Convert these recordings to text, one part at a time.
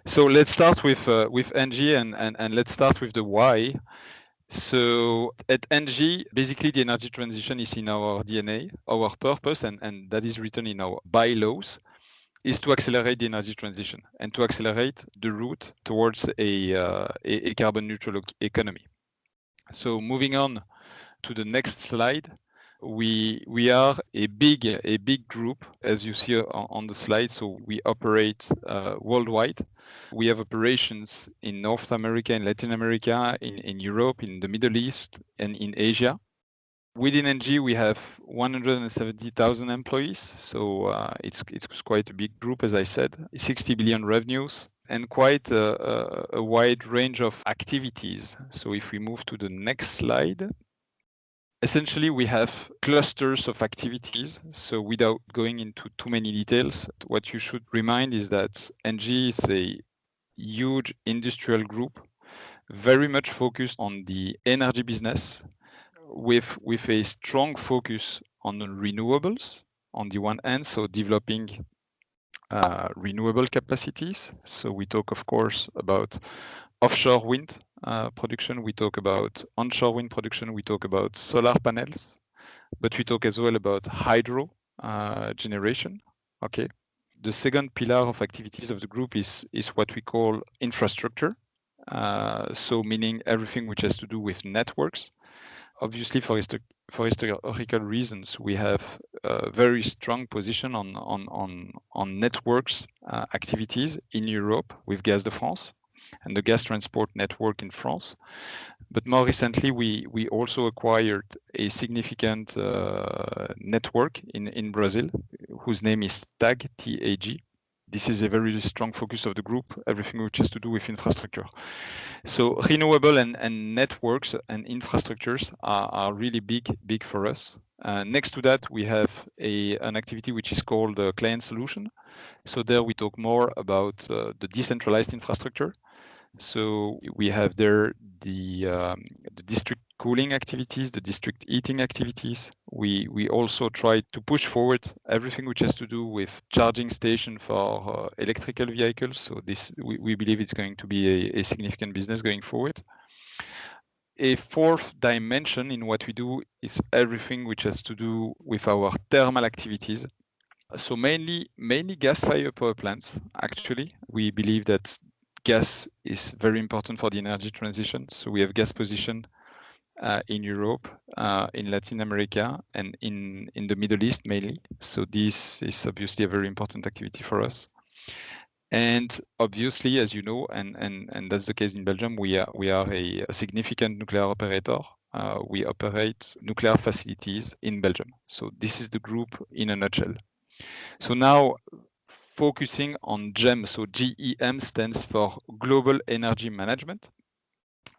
So let's start with ENGIE and let's start with the why. So at ENGIE, basically the energy transition is in our DNA, our purpose, and that is written in our bylaws, is to accelerate the energy transition and to accelerate the route towards a carbon neutral economy. So moving on to the next slide, we are a big group, as you see on the slide. So we operate worldwide. We have operations in North America, in Latin America, in Europe, in the Middle East, and in Asia. Within ENGIE, we have 170,000 employees, so it's quite a big group, as I said, 60 billion revenues, and quite a wide range of activities. So if we move to the next slide, essentially we have clusters of activities. So without going into too many details, what you should remind is that ENGIE is a huge industrial group, very much focused on the energy business, with a strong focus on renewables on the one hand, so developing renewable capacities. So we talk, of course, about offshore wind production, we talk about onshore wind production, we talk about solar panels, but we talk as well about hydro generation. Okay. The second pillar of activities of the group is what we call infrastructure. So meaning everything which has to do with networks. Obviously, for historical reasons, we have a very strong position on networks activities in Europe with Gaz de France and the gas transport network in France. But more recently, we also acquired a significant network in Brazil, whose name is TAG, T-A-G. This is a very strong focus of the group, everything which has to do with infrastructure. So renewable and networks and infrastructures are really big for us. Next to that, we have an activity which is called client solution. So there we talk more about the decentralized infrastructure. So we have there the district cooling activities, the district heating activities. We also try to push forward everything which has to do with charging station for electrical vehicles. So this we believe it's going to be a significant business going forward. A fourth dimension in what we do is everything which has to do with our thermal activities. So mainly gas-fired power plants. Actually, we believe that gas is very important for the energy transition. So we have gas position in Europe, in Latin America, and in the Middle East mainly. So this is obviously a very important activity for us. And obviously, as you know, and that's the case in Belgium, we are a significant nuclear operator. We operate nuclear facilities in Belgium. So this is the group in a nutshell. So now, focusing on GEM, so GEM stands for Global Energy Management.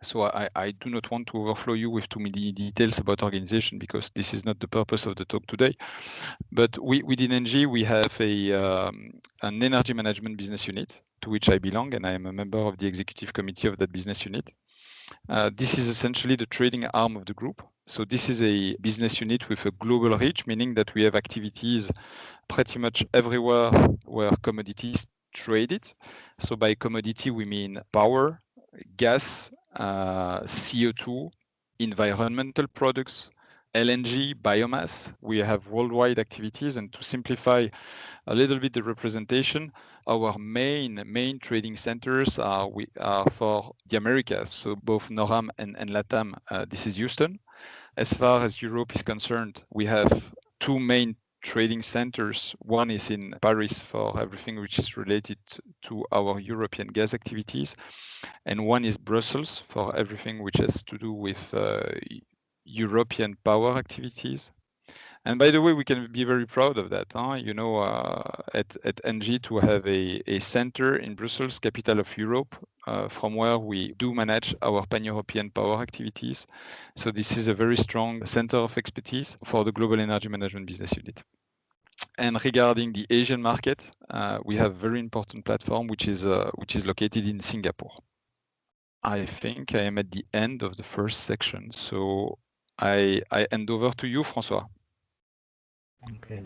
So I do not want to overflow you with too many details about organization because this is not the purpose of the talk today. But within ENGIE, we have an energy management business unit to which I belong, and I am a member of the executive committee of that business unit. This is essentially the trading arm of the group. So this is a business unit with a global reach, meaning that we have activities pretty much everywhere where commodities traded. So by commodity, we mean power, gas, CO2, environmental products, LNG, biomass. We have worldwide activities, and to simplify a little bit the representation, our main trading centers are for the Americas, so both NORAM and LATAM. This is Houston. As far as Europe is concerned, we have two main trading centers. One is in Paris for everything which is related to our European gas activities, and one is Brussels for everything which has to do with European power activities. And by the way, we can be very proud of that. You know, at ENGIE to have a center in Brussels, capital of Europe, from where we do manage our pan-European power activities. So this is a very strong center of expertise for the Global Energy Management business unit. And regarding the Asian market, we have a very important platform which is located in Singapore. I think I am at the end of the first section, so I hand over to you, François. Okay,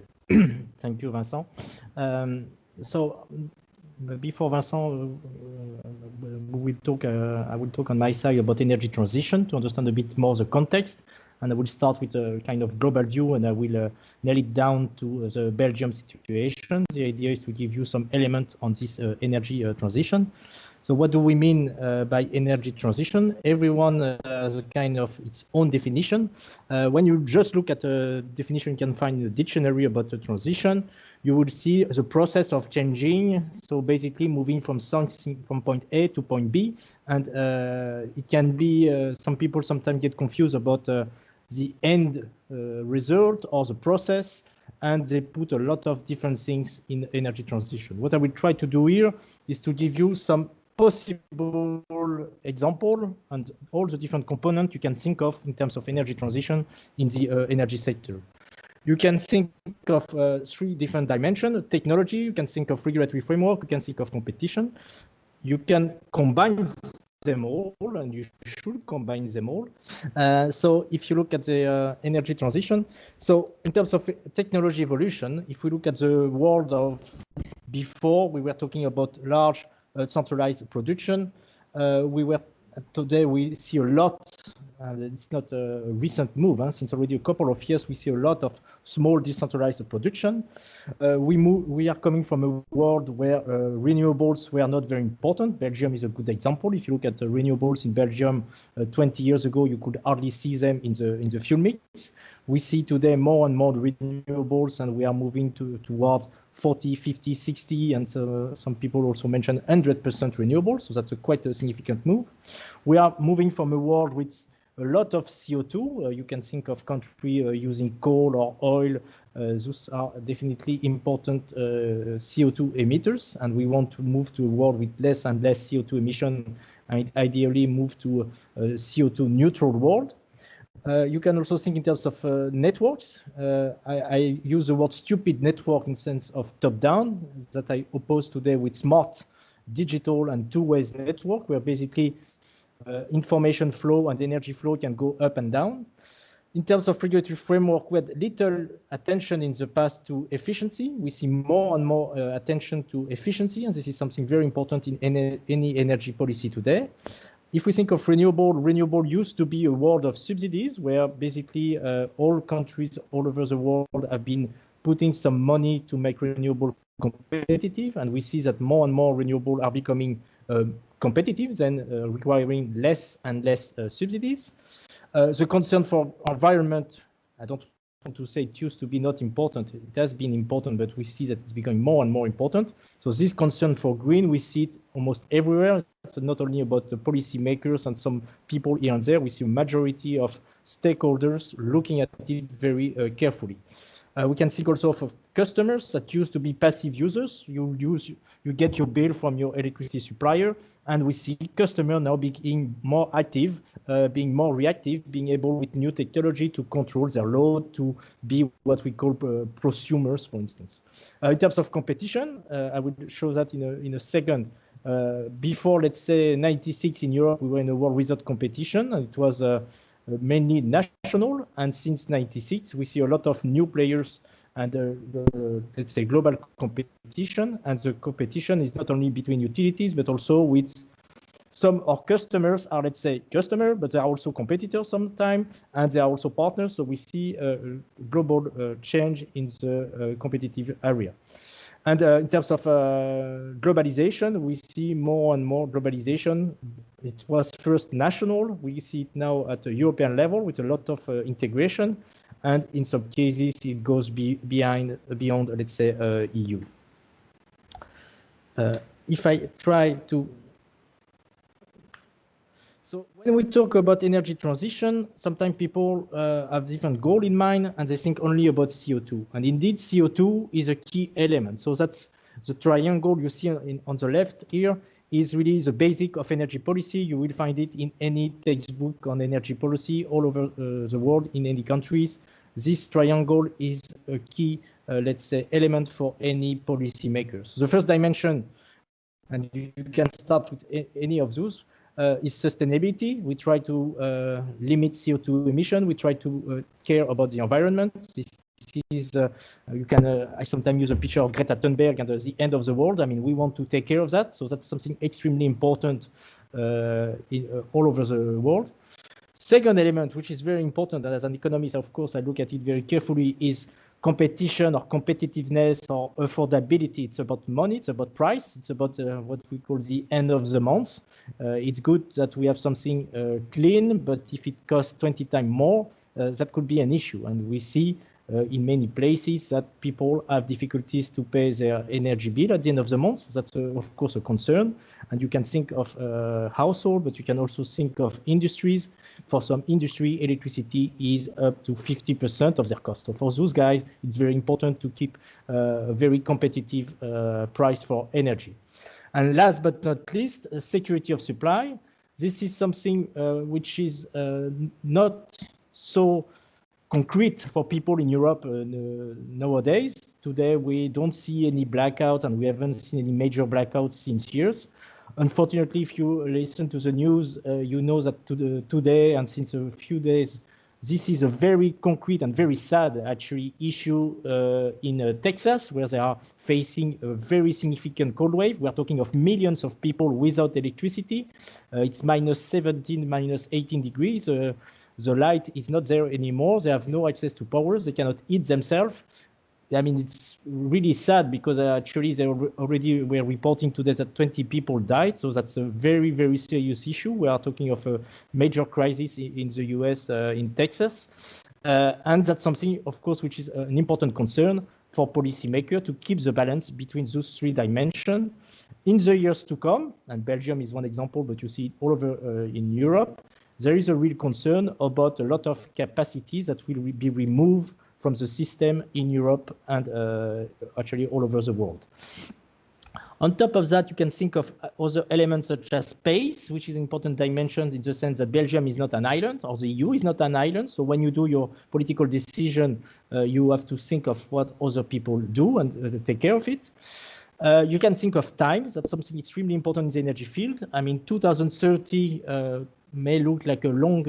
thank you, Vincent. So before Vincent I will talk on my side about energy transition to understand a bit more the context. And I will start with a kind of global view, and I will nail it down to the Belgium situation. The idea is to give you some element on this energy transition. So what do we mean by energy transition? Everyone has a kind of its own definition. When you just look at the definition you can find in the dictionary about the transition, you will see the process of changing. So basically moving from something from point A to point B. And it can be, some people sometimes get confused about the end result or the process, and they put a lot of different things in energy transition. What I will try to do here is to give you some possible example and all the different components you can think of in terms of energy transition in the energy sector. You can think of 3 different dimensions: technology, you can think of regulatory framework, you can think of competition. You can combine them all, and you should combine them all. So if you look at the energy transition, so in terms of technology evolution, if we look at the world of before, we were talking about large centralized production. Today we see a lot, and it's not a recent move, since already a couple of years we see a lot of small decentralized production. We are coming from a world where renewables were not very important. Belgium is a good example. If you look at the renewables in Belgium 20 years ago, you could hardly see them in the fuel mix. We see today more and more renewables, and we are moving towards 40, 50, 60, and some people also mention 100% renewables. So that's quite a significant move. We are moving from a world with a lot of CO2. You can think of countries using coal or oil. Those are definitely important CO2 emitters, and we want to move to a world with less and less CO2 emission, and ideally move to a CO2 neutral world. You can also think in terms of networks. I use the word stupid network in the sense of top-down, that I oppose today with smart, digital, and two-way network, where basically information flow and energy flow can go up and down. In terms of regulatory framework, we had little attention in the past to efficiency. We see more and more attention to efficiency, and this is something very important in any energy policy today. If we think of renewable used to be a world of subsidies, where basically all countries all over the world have been putting some money to make renewable competitive, and we see that more and more renewable are becoming competitive, then requiring less and less subsidies. The concern for environment, I don't want to say it used to be not important. It has been important, but we see that it's becoming more and more important. So this concern for green, we see it almost everywhere. So not only about the policy makers and some people here and there, we see a majority of stakeholders looking at it very carefully. We can think also of customers that used to be passive users. You get your bill from your electricity supplier, and we see customers now being more active, being more reactive, being able with new technology to control their load, to be what we call prosumers, for instance. In terms of competition, I will show that in a second. Before, let's say, 96 in Europe, we were in a world without competition, and it was mainly national. And since 96, we see a lot of new players and let's say global competition. And the competition is not only between utilities, but also with some of our customers are, let's say, customers, but they are also competitors sometimes, and they are also partners. So we see a global change in the competitive area. And in terms of globalization, we see more and more globalization. It was first national. We see it now at a European level with a lot of integration. And in some cases, it goes beyond, let's say, EU. If I try to... So when we talk about energy transition, sometimes people have different goal in mind, and they think only about CO2. And indeed, CO2 is a key element. So that's the triangle you see on the left here is really the basic of energy policy. You will find it in any textbook on energy policy all over the world in any countries. This triangle is a key, let's say, element for any policy makers. So the first dimension, and you can start with any of those, is sustainability. We try to limit CO2 emission. We try to care about the environment. This is, you can, I sometimes use a picture of Greta Thunberg and the end of the world. I mean, we want to take care of that. So that's something extremely important all over the world. Second element, which is very important, and as an economist, of course, I look at it very carefully, is competition or competitiveness or affordability. It's about money, it's about price, it's about what we call the end of the month. It's good that we have something clean, but if it costs 20 times more, that could be an issue. And we see in many places that people have difficulties to pay their energy bill at the end of the month. That's of course a concern. And you can think of household, but you can also think of industries. For some industry, electricity is up to 50% of their cost. So for those guys, it's very important to keep a very competitive price for energy. And last but not least, security of supply. This is something which is not so concrete for people in Europe nowadays. Today, we don't see any blackouts, and we haven't seen any major blackouts since years. Unfortunately, if you listen to the news, you know that today and since a few days, this is a very concrete and very sad, actually, issue in Texas, where they are facing a very significant cold wave. We are talking of millions of people without electricity. It's minus 17, minus 18 degrees. The light is not there anymore. They have no access to power. They cannot eat themselves. I mean, it's really sad because actually they already were reporting today that 20 people died. So that's a very, very serious issue. We are talking of a major crisis in the US, in Texas. And that's something, of course, which is an important concern for policymakers to keep the balance between those three dimensions. In the years to come, and Belgium is one example, but you see it all over in Europe, there is a real concern about a lot of capacities that will be removed from the system in Europe and actually all over the world. On top of that, you can think of other elements such as space, which is an important dimension in the sense that Belgium is not an island, or the EU is not an island. So when you do your political decision, you have to think of what other people do and take care of it. You can think of time. That's something extremely important in the energy field. I mean, 2030 may look like a long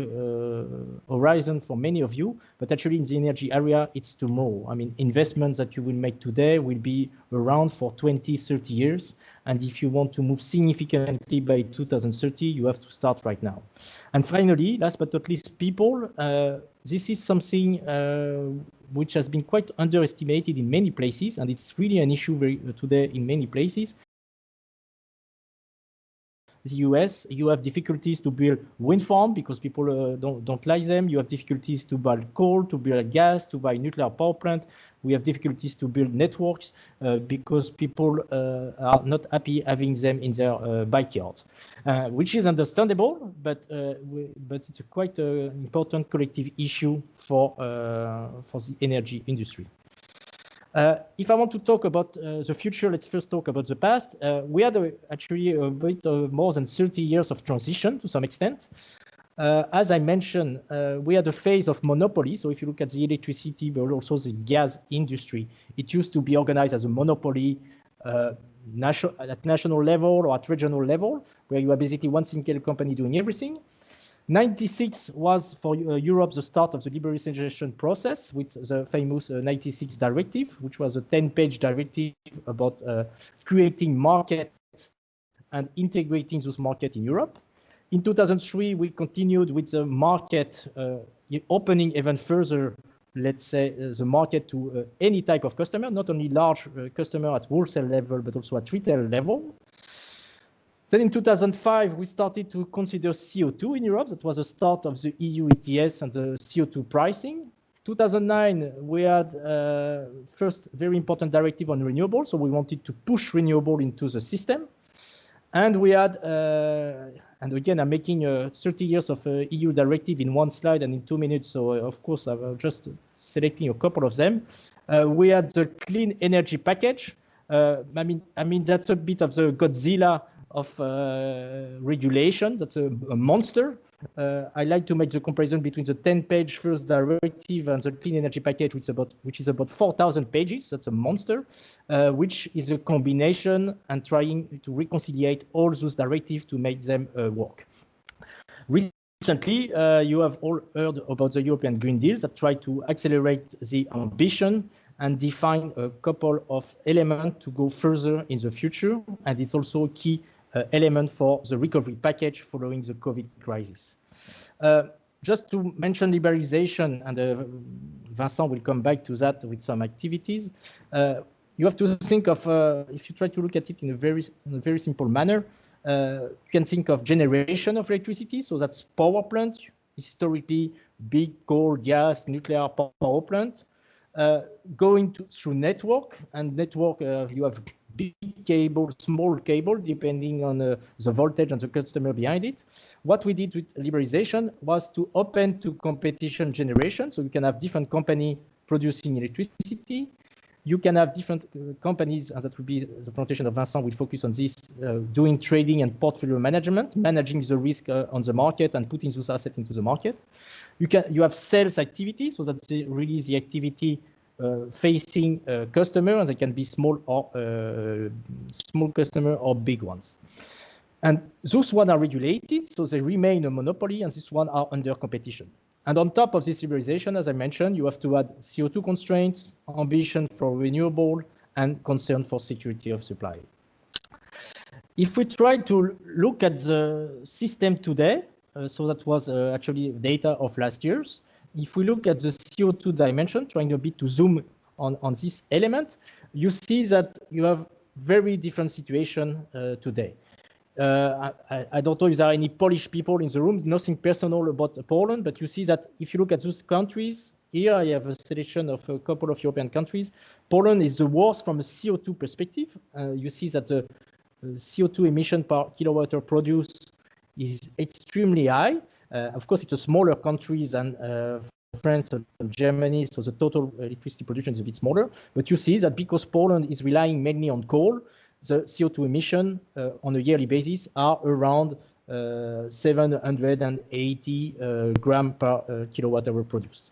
horizon for many of you, but actually in the energy area, it's tomorrow. I mean, investments that you will make today will be around for 20, 30 years. And if you want to move significantly by 2030, you have to start right now. And finally, last but not least, people. This is something which has been quite underestimated in many places, and it's really an issue today in many places. The US, you have difficulties to build wind farm because people don't like them. You have difficulties to buy coal, to build gas, to buy nuclear power plant. We have difficulties to build networks because people are not happy having them in their backyards, which is understandable, but it's a quite important collective issue for the energy industry. If I want to talk about the future, let's first talk about the past. We had actually a bit more than 30 years of transition to some extent. As I mentioned, we had a phase of monopoly. So if you look at the electricity, but also the gas industry, it used to be organized as a monopoly at national level or at regional level, where you are basically one single company doing everything. 96 was for Europe the start of the liberalization process with the famous 96 directive, which was a 10-page directive about creating market and integrating those markets in Europe. In 2003, we continued with the market opening even further, let's say, the market to any type of customer, not only large customer at wholesale level, but also at retail level. Then in 2005, we started to consider CO2 in Europe. That was the start of the EU ETS and the CO2 pricing. 2009, we had first very important directive on renewables. So we wanted to push renewable into the system. And we had, and again, I'm making 30 years of EU directive in one slide and in 2 minutes. So of course, I'm just selecting a couple of them. We had the clean energy package. I mean, that's a bit of the Godzilla of regulation. That's a monster. I like to make the comparison between the 10-page first directive and the clean energy package, which is about 4,000 pages. That's a monster, which is a combination and trying to reconcile all those directives to make them work. Recently, you have all heard about the European Green Deal that try to accelerate the ambition and define a couple of elements to go further in the future. And it's also a key element for the recovery package following the COVID crisis. Just to mention liberalization, and Vincent will come back to that with some activities. You have to think of, if you try to look at it in a very simple manner, you can think of generation of electricity. So that's power plant, historically big coal, gas, nuclear power plant, going through network. And network, you have big cable, small cable, depending on the voltage and the customer behind it. What we did with liberalization was to open to competition generation. So you can have different companies producing electricity. You can have different companies, and that will be the presentation of Vincent will focus on this, doing trading and portfolio management, managing the risk on the market and putting those assets into the market. You have sales activity, so that's really the activity facing customer, and they can be small customer or big ones. And those ones are regulated, so they remain a monopoly, and these ones are under competition. And on top of this liberalization, as I mentioned, you have to add CO2 constraints, ambition for renewable, and concern for security of supply. If we try to look at the system today, so that was actually data of last year's. If we look at the CO2 dimension, trying a bit to zoom on this element, you see that you have very different situation today. I don't know if there are any Polish people in the room, nothing personal about Poland, but you see that if you look at those countries, here I have a selection of a couple of European countries. Poland is the worst from a CO2 perspective. You see that the CO2 emission per kilowatt hour produced is extremely high. Of course, it's a smaller country than France and Germany, so the total electricity production is a bit smaller. But you see that because Poland is relying mainly on coal, the CO2 emission on a yearly basis are around 780 grams per kilowatt hour produced.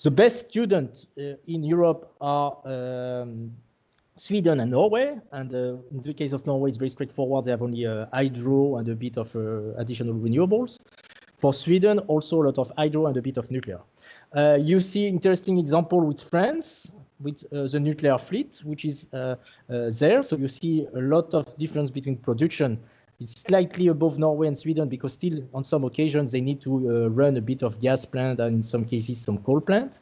The best students in Europe are Sweden and Norway, and in the case of Norway, it's very straightforward. They have only hydro and a bit of additional renewables. For Sweden, also a lot of hydro and a bit of nuclear. You see interesting example with France, with the nuclear fleet, which is there. So you see a lot of difference between production. It's slightly above Norway and Sweden because still on some occasions they need to run a bit of gas plant and in some cases some coal plant.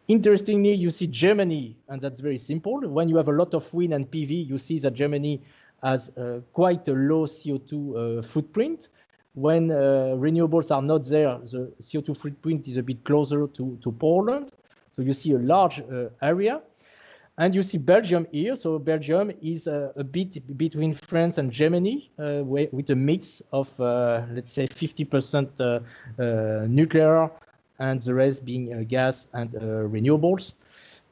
Interestingly, you see Germany, and that's very simple. When you have a lot of wind and PV, you see that Germany has quite a low CO2 footprint. When renewables are not there, the CO2 footprint is a bit closer to Poland. So you see a large area. And you see Belgium here. So Belgium is a bit between France and Germany with a mix of, let's say, 50% nuclear and the rest being gas and renewables.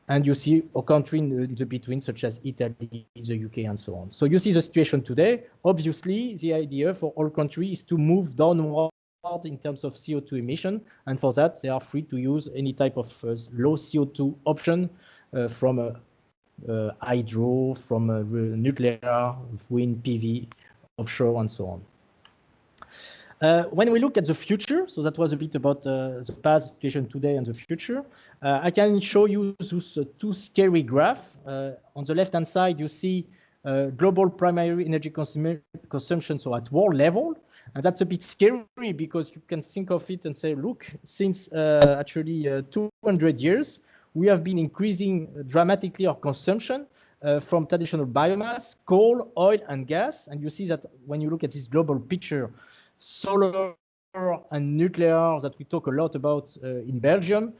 And you see a country in the between, such as Italy, the UK, and so on. So you see the situation today. Obviously, the idea for all countries is to move downward in terms of CO2 emission. And for that, they are free to use any type of low CO2 option from hydro, from nuclear, wind, PV, offshore, and so on. When we look at the future, so that was a bit about the past situation today and the future, I can show you those two scary graphs. On the left-hand side, you see global primary energy consumption, so at world level. And that's a bit scary because you can think of it and say, look, since actually 200 years, we have been increasing dramatically our consumption from traditional biomass, coal, oil, and gas. And you see that when you look at this global picture, solar and nuclear that we talk a lot about in Belgium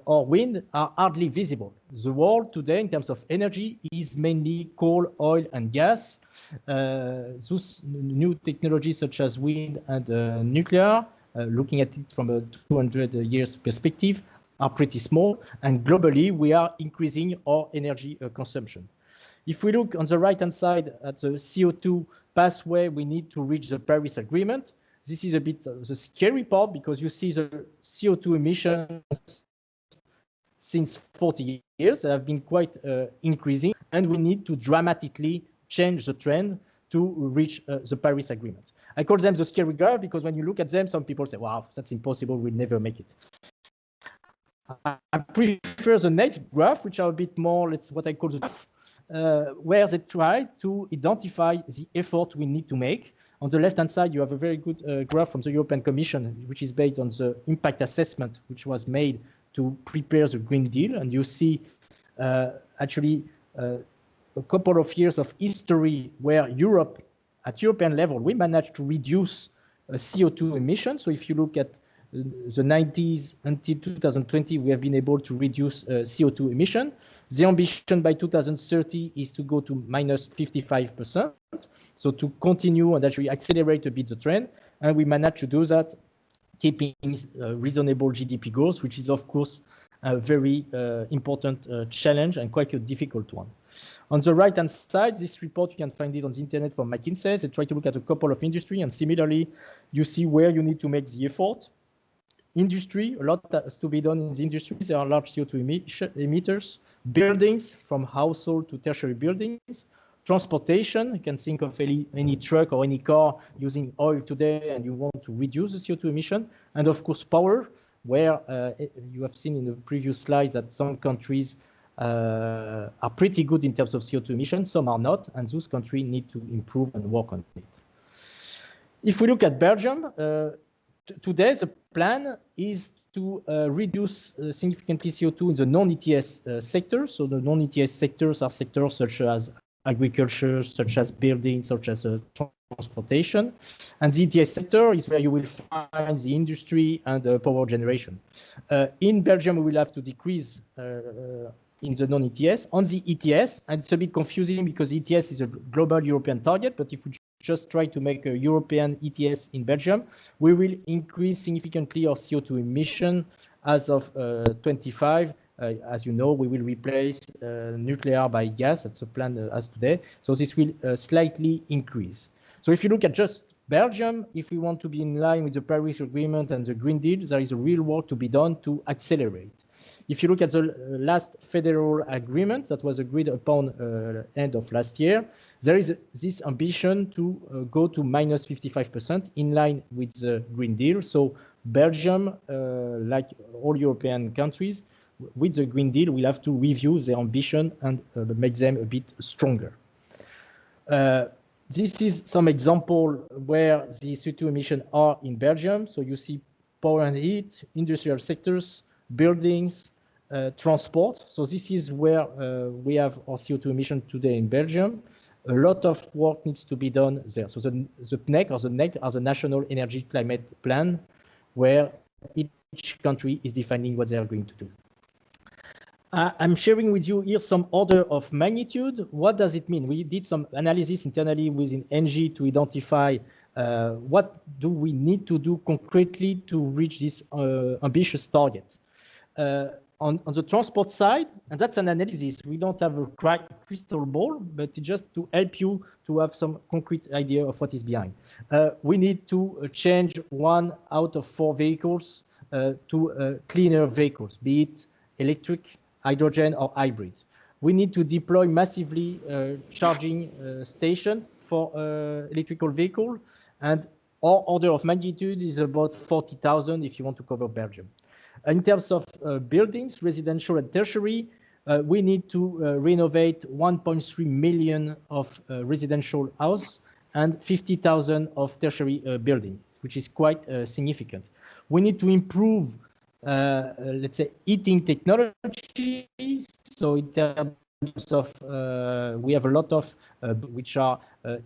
or wind are hardly visible. The world today in terms of energy is mainly coal, oil, and gas. Those new technologies such as wind and nuclear, looking at it from a 200 years perspective, are pretty small. And globally, we are increasing our energy consumption. If we look on the right-hand side at the CO2 pathway we need to reach the Paris Agreement, this is a bit the scary part because you see the CO2 emissions since 40 years have been quite increasing, and we need to dramatically change the trend to reach the Paris Agreement. I call them the scary graph because when you look at them, some people say, wow, that's impossible, we'll never make it. I prefer the next graph, which are a bit more, what I call the graph, where they try to identify the effort we need to make. On the left-hand side, you have a very good graph from the European Commission, which is based on the impact assessment, which was made to prepare the Green Deal. And you see actually a couple of years of history where Europe, at European level, we managed to reduce CO2 emissions. So if you look at the 90s until 2020, we have been able to reduce CO2 emission. The ambition by 2030 is to go to minus 55%. So to continue and actually accelerate a bit the trend. And we managed to do that, keeping reasonable GDP growth, which is, of course, a very important challenge and quite a difficult one. On the right-hand side, this report, you can find it on the internet from McKinsey. They try to look at a couple of industry, and similarly, you see where you need to make the effort. Industry, a lot has to be done in the industry. There are large CO2 emitters. Buildings, from household to tertiary buildings. Transportation, you can think of any truck or any car using oil today, and you want to reduce the CO2 emission. And of course, power, where you have seen in the previous slides that some countries are pretty good in terms of CO2 emissions, some are not, and those countries need to improve and work on it. If we look at Belgium, today the plan is to reduce significantly CO2 in the non-ETS sector. So the non-ETS sectors are sectors such as agriculture, such as buildings, such as transportation. And the ETS sector is where you will find the industry and power generation. In Belgium, we will have to decrease in the non-ETS. On the ETS, and it's a bit confusing because ETS is a global European target, but if we just try to make a European ETS in Belgium, we will increase significantly our CO2 emission as of 25. As you know, we will replace nuclear by gas. That's the plan as today. So this will slightly increase. So if you look at just Belgium, if we want to be in line with the Paris Agreement and the Green Deal, there is a real work to be done to accelerate. If you look at the last federal agreement that was agreed upon end of last year, there is this ambition to go to minus 55% in line with the Green Deal. So Belgium, like all European countries, with the Green Deal, will have to review their ambition and make them a bit stronger. This is some example where the CO2 emissions are in Belgium. So you see power and heat, industrial sectors, buildings, transport. So this is where we have our CO2 emission today in Belgium. A lot of work needs to be done there. So the NEC or the NEC are the National Energy Climate Plan, where each country is defining what they are going to do. I'm sharing with you here some order of magnitude. What does it mean? We did some analysis internally within ENGIE to identify what do we need to do concretely to reach this ambitious target. On the transport side, and that's an analysis, we don't have a crystal ball, but just to help you to have some concrete idea of what is behind. We need to change 1 out of 4 vehicles to cleaner vehicles, be it electric, hydrogen, or hybrid. We need to deploy massively charging stations for electrical vehicle, and our order of magnitude is about 40,000 if you want to cover Belgium. In terms of buildings, residential and tertiary, we need to renovate 1.3 million of residential house and 50,000 of tertiary building, which is quite significant. We need to improve, let's say, heating technology. So in terms of, we have a lot of which are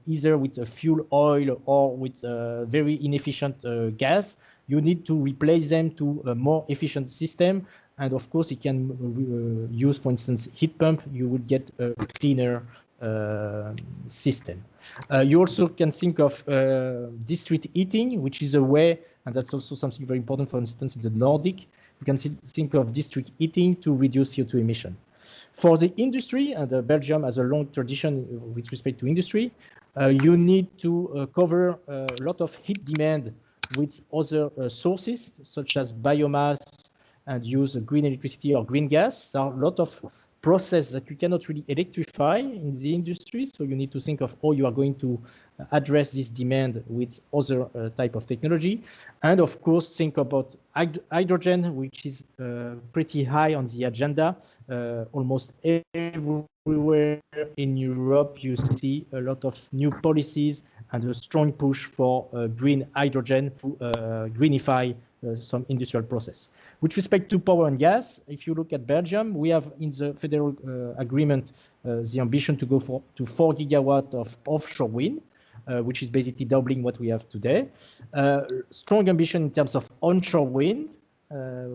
either with fuel oil or with very inefficient gas. You need to replace them to a more efficient system. And of course, you can use, for instance, heat pump. You will get a cleaner system. You also can think of district heating, which is a way, and that's also something very important, for instance, in the Nordic. You can think of district heating to reduce CO2 emission. For the industry, and Belgium has a long tradition with respect to industry, you need to cover a lot of heat demand with other sources, such as biomass, and use green electricity or green gas. There are a lot of process that you cannot really electrify in the industry. So you need to think of how you are going to address this demand with other type of technology. And of course, think about hydrogen, which is pretty high on the agenda. Almost everywhere in Europe, you see a lot of new policies and a strong push for green hydrogen to greenify some industrial process. With respect to power and gas, if you look at Belgium, we have in the federal agreement the ambition to go to 4 gigawatts of offshore wind, which is basically doubling what we have today. Strong ambition in terms of onshore wind,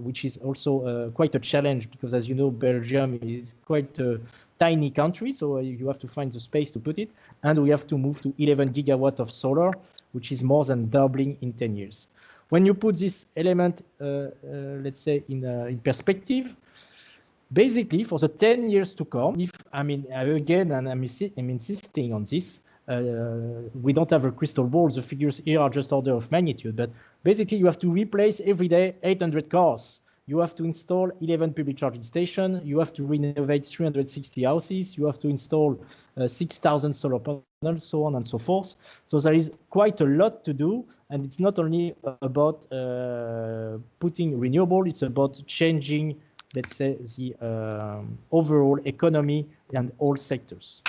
which is also quite a challenge because, as you know, Belgium is quite a tiny country, so you have to find the space to put it. And we have to move to 11 gigawatts of solar, which is more than doubling in 10 years. When you put this element, let's say, in perspective, basically for the 10 years to come, if again, and I'm insisting on this, we don't have a crystal ball. The figures here are just order of magnitude, but basically you have to replace every day 800 cars. You have to install 11 public charging stations. You have to renovate 360 houses. You have to install 6,000 solar panels, so on and so forth. So there is quite a lot to do. And it's not only about putting renewable, it's about changing, let's say, the overall economy and all sectors.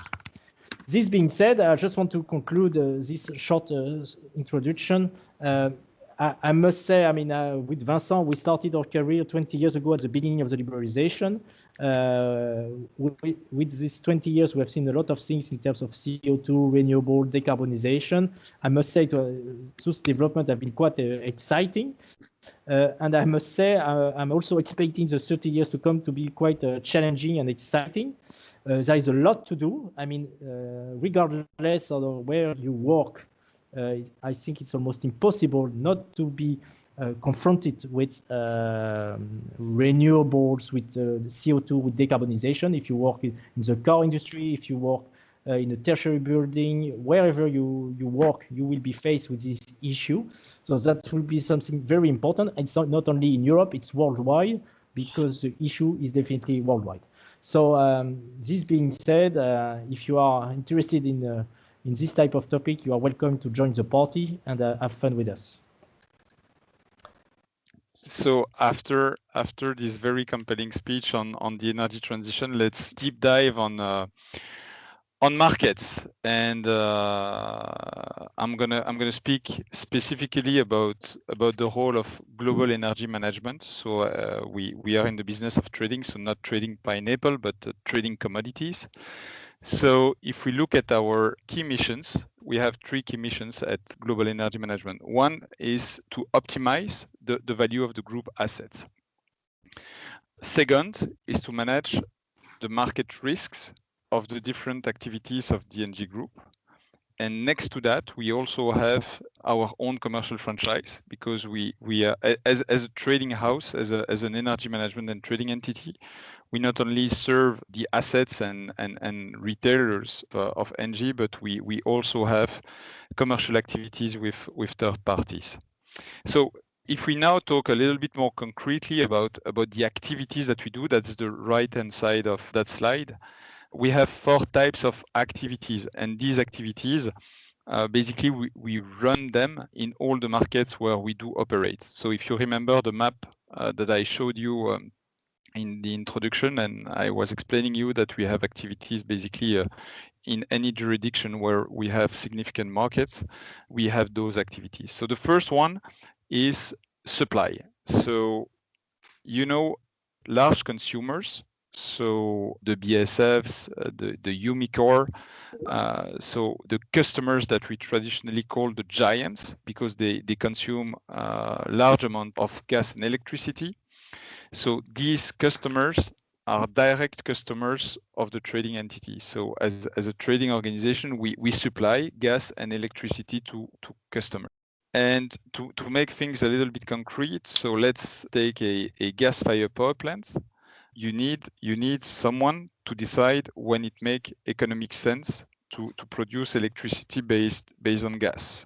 This being said, I just want to conclude this short introduction. I must say, with Vincent, we started our career 20 years ago at the beginning of the liberalization. With these 20 years, we have seen a lot of things in terms of CO2, renewable, decarbonization. I must say, those developments have been quite exciting. And I must say, I'm also expecting the 30 years to come to be quite challenging and exciting. There is a lot to do. Regardless of where you work, I think it's almost impossible not to be confronted with renewables, with CO2, with decarbonization. If you work in the car industry, if you work in a tertiary building, wherever you work, you will be faced with this issue. So that will be something very important. It's not only in Europe, it's worldwide, because the issue is definitely worldwide. So this being said, if you are interested in this type of topic, you are welcome to join the party and have fun with us. So after this very compelling speech on the energy transition, let's deep dive on markets, and I'm gonna speak specifically about the role of global energy management. So we are in the business of trading, so not trading pineapple, but trading commodities. So if we look at our key missions, we have 3 key missions at Global Energy Management. One is to optimize the value of the group assets. Second is to manage the market risks of the different activities of the ENGIE group. And next to that, we also have our own commercial franchise, because we are, as a trading house, as an energy management and trading entity, we not only serve the assets and retailers of ENGIE, but we also have commercial activities with third parties. So if we now talk a little bit more concretely about the activities that we do, that's the right-hand side of that slide. We have 4 types of activities, and these activities, basically we run them in all the markets where we do operate. So if you remember the map that I showed you in the introduction, and I was explaining you that we have activities basically in any jurisdiction where we have significant markets, we have those activities. So the first one is supply. So, large consumers, so the BSFs, the Umicore, so the customers that we traditionally call the giants, because they consume a large amount of gas and electricity. So these customers are direct customers of the trading entity. So as a trading organization, we supply gas and electricity to customers. And to make things a little bit concrete, so let's take a gas-fired power plant. You need someone to decide when it makes economic sense to produce electricity based on gas,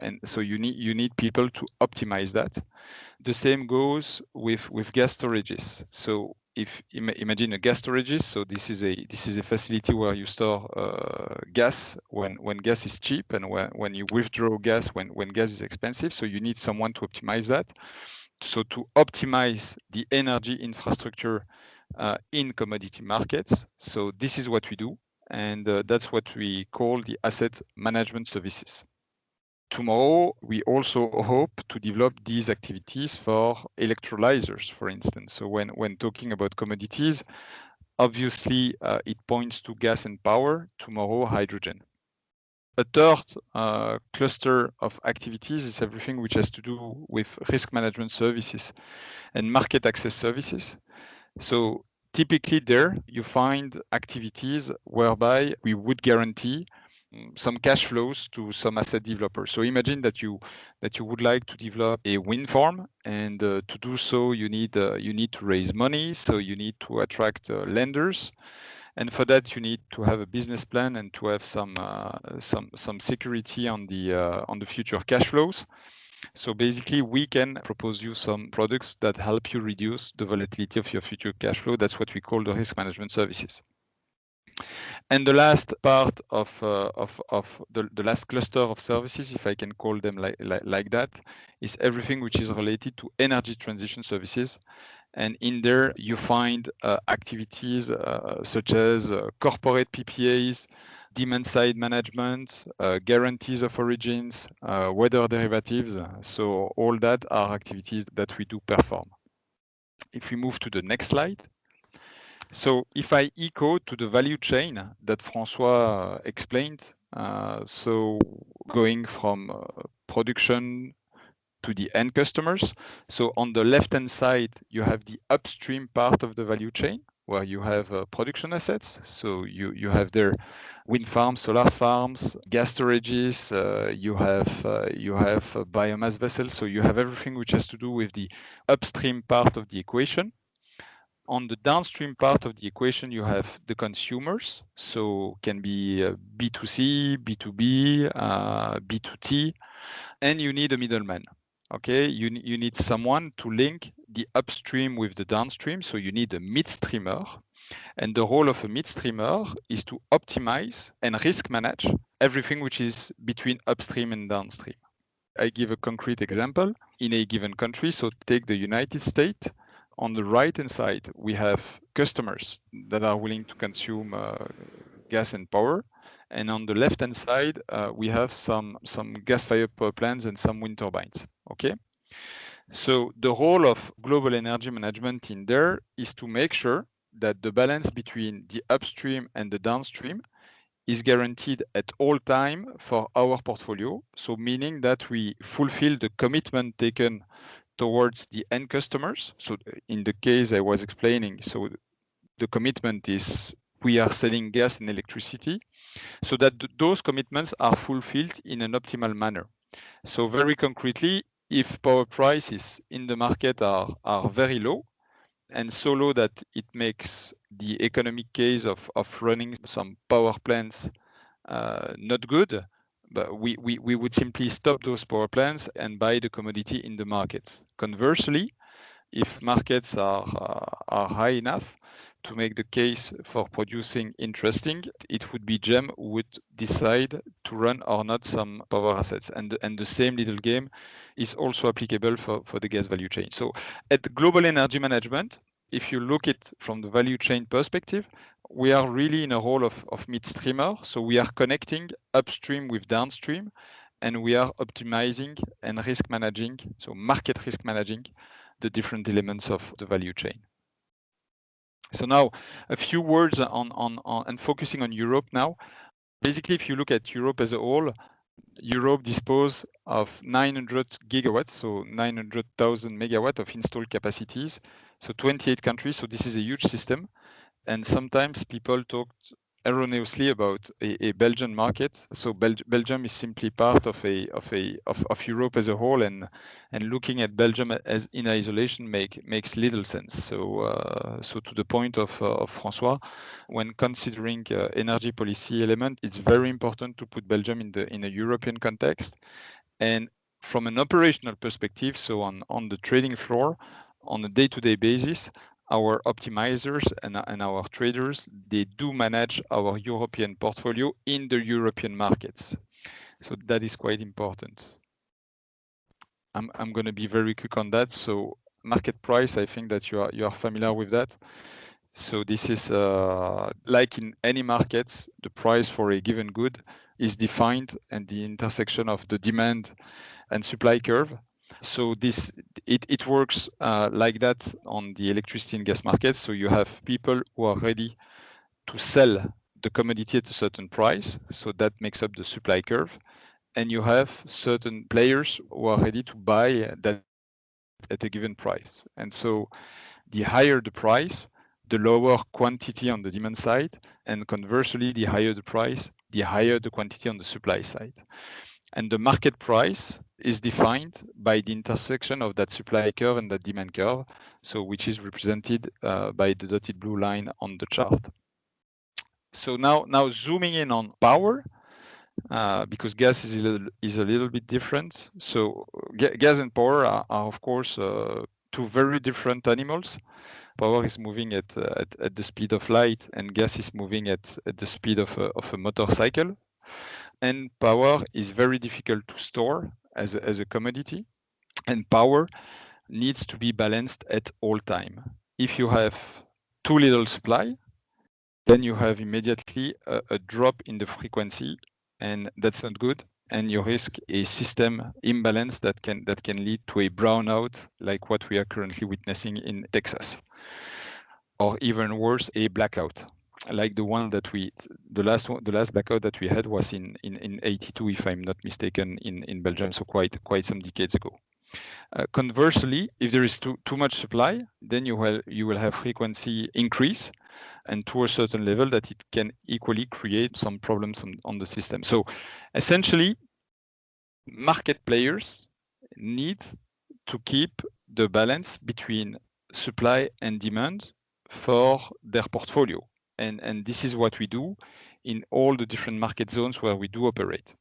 and so you need people to optimize that. The same goes with gas storages. So if imagine a gas storage, so this is a facility where you store gas when gas is cheap and when you withdraw gas when gas is expensive. So you need someone to optimize that. So to optimize the energy infrastructure in commodity markets. So this is what we do, and that's what we call the asset management services. Tomorrow, we also hope to develop these activities for electrolyzers, for instance. So when talking about commodities, obviously it points to gas and power, tomorrow hydrogen. A third cluster of activities is everything which has to do with risk management services and market access services. So typically there you find activities whereby we would guarantee some cash flows to some asset developers. So imagine that you would like to develop a wind farm, and to do so you need to raise money. So you need to attract lenders, and for that you need to have a business plan and to have some security on the future cash flows. So basically, we can propose you some products that help you reduce the volatility of your future cash flow. That's what we call the risk management services. And the last part of the last cluster of services, if I can call them like that, is everything which is related to energy transition services. And in there, you find activities such as corporate PPAs, demand side management, guarantees of origins, weather derivatives. So all that are activities that we do perform. If we move to the next slide. So if I echo to the value chain that François explained, so going from production to the end customers. So on the left-hand side, you have the upstream part of the value chain where you have production assets. So you have there wind farms, solar farms, gas storages, you have biomass vessels. So you have everything which has to do with the upstream part of the equation. On the downstream part of the equation, you have the consumers. So can be B2C, B2B, B2T, and you need a middleman. Okay, you need someone to link the upstream with the downstream. So you need a midstreamer. And the role of a midstreamer is to optimize and risk manage everything which is between upstream and downstream. I give a concrete example in a given country. So take the United States. On the right-hand side, we have customers that are willing to consume gas and power. And on the left-hand side, we have some gas-fired power plants and some wind turbines. Okay, so the role of global energy management in there is to make sure that the balance between the upstream and the downstream is guaranteed at all time for our portfolio. So meaning that we fulfill the commitment taken towards the end customers. So in the case I was explaining, so the commitment is we are selling gas and electricity, so that those commitments are fulfilled in an optimal manner. So very concretely, if power prices in the market are very low, and so low that it makes the economic case of running some power plants not good, but we would simply stop those power plants and buy the commodity in the markets. Conversely, if markets are high enough to make the case for producing interesting, it would be GEM who would decide to run or not some power assets. And the same little game is also applicable for the gas value chain. So at global energy management, if you look at from the value chain perspective, we are really in a role of midstreamer. So we are connecting upstream with downstream, and we are optimizing and risk managing, so market risk managing the different elements of the value chain. So now a few words on and focusing on Europe now. Basically, if you look at Europe as a whole, Europe disposes of 900 gigawatts, so 900,000 megawatts of installed capacities. So 28 countries, so this is a huge system. And sometimes people talk erroneously about a Belgian market. So Belgium is simply part of Europe as a whole, and looking at Belgium as in isolation makes little sense. So to the point of François, when considering energy policy element, it's very important to put Belgium in a European context. And from an operational perspective, so on the trading floor, on a day-to-day basis, our optimizers and our traders, they do manage our European portfolio in the European markets. So that is quite important. I'm going to be very quick on that. So market price, I think that you are familiar with that. So this is like in any markets, the price for a given good is defined at the intersection of the demand and supply curve. So it works like that on the electricity and gas markets. So you have people who are ready to sell the commodity at a certain price. So that makes up the supply curve. And you have certain players who are ready to buy that at a given price. And so the higher the price, the lower quantity on the demand side, and conversely, the higher the price, the higher the quantity on the supply side. And the market price is defined by the intersection of that supply curve and that demand curve, so which is represented by the dotted blue line on the chart. So now zooming in on power, because gas is a little bit different. So gas and power are of course two very different animals. Power is moving at the speed of light, and gas is moving at the speed of a motorcycle. And power is very difficult to store as a commodity, and power needs to be balanced at all time. If you have too little supply, then you have immediately a drop in the frequency, and that's not good. And you risk a system imbalance that can lead to a brownout, like what we are currently witnessing in Texas, or even worse, a blackout, like the one that the last blackout that we had was in 82, if I'm not mistaken, in Belgium, so quite some decades ago. Conversely, if there is too much supply, then you will have frequency increase, and to a certain level that it can equally create some problems on the system. So essentially, market players need to keep the balance between supply and demand for their portfolio. And this is what we do in all the different market zones where we do operate.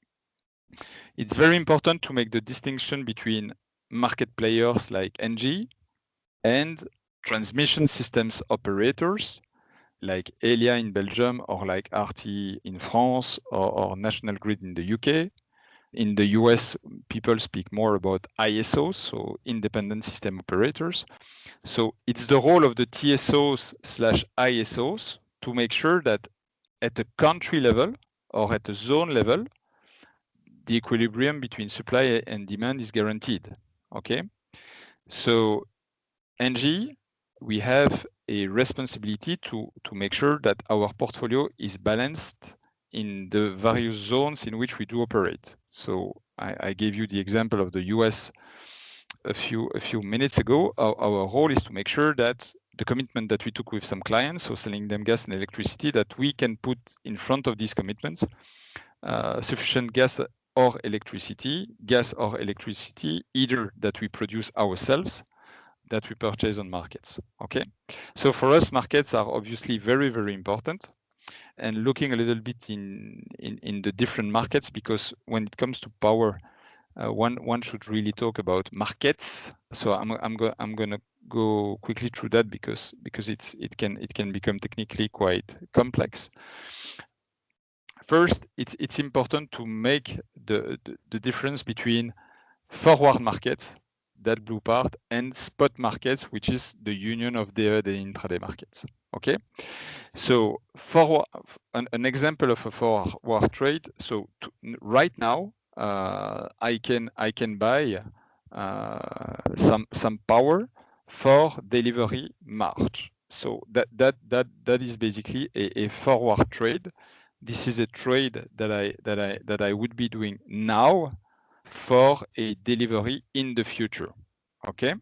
It's very important to make the distinction between market players like ENGIE and transmission systems operators like Elia in Belgium, or like RT in France, or National Grid in the UK. In the US, people speak more about ISOs, so independent system operators. So it's the role of the TSOs/ISOs to make sure that at a country level or at a zone level, the equilibrium between supply and demand is guaranteed. Okay, so ENGIE, we have a responsibility to make sure that our portfolio is balanced in the various zones in which we do operate. So I gave you the example of the US a few minutes ago. Our role is to make sure that the commitment that we took with some clients, so selling them gas and electricity, that we can put in front of these commitments sufficient gas or electricity, either that we produce ourselves, that we purchase on markets. Okay, so for us, markets are obviously very, very important. And looking a little bit in the different markets, because when it comes to power, one should really talk about markets. So I'm going to go quickly through that because it can become technically quite complex. First, it's important to make the difference between forward markets, that blue part, and spot markets, which is the union of the intraday markets. Okay, so an example of a forward trade. So right now, I can buy some power for delivery March. So that is basically a forward trade. This is a trade that I would be doing now for a delivery in the future. Okay.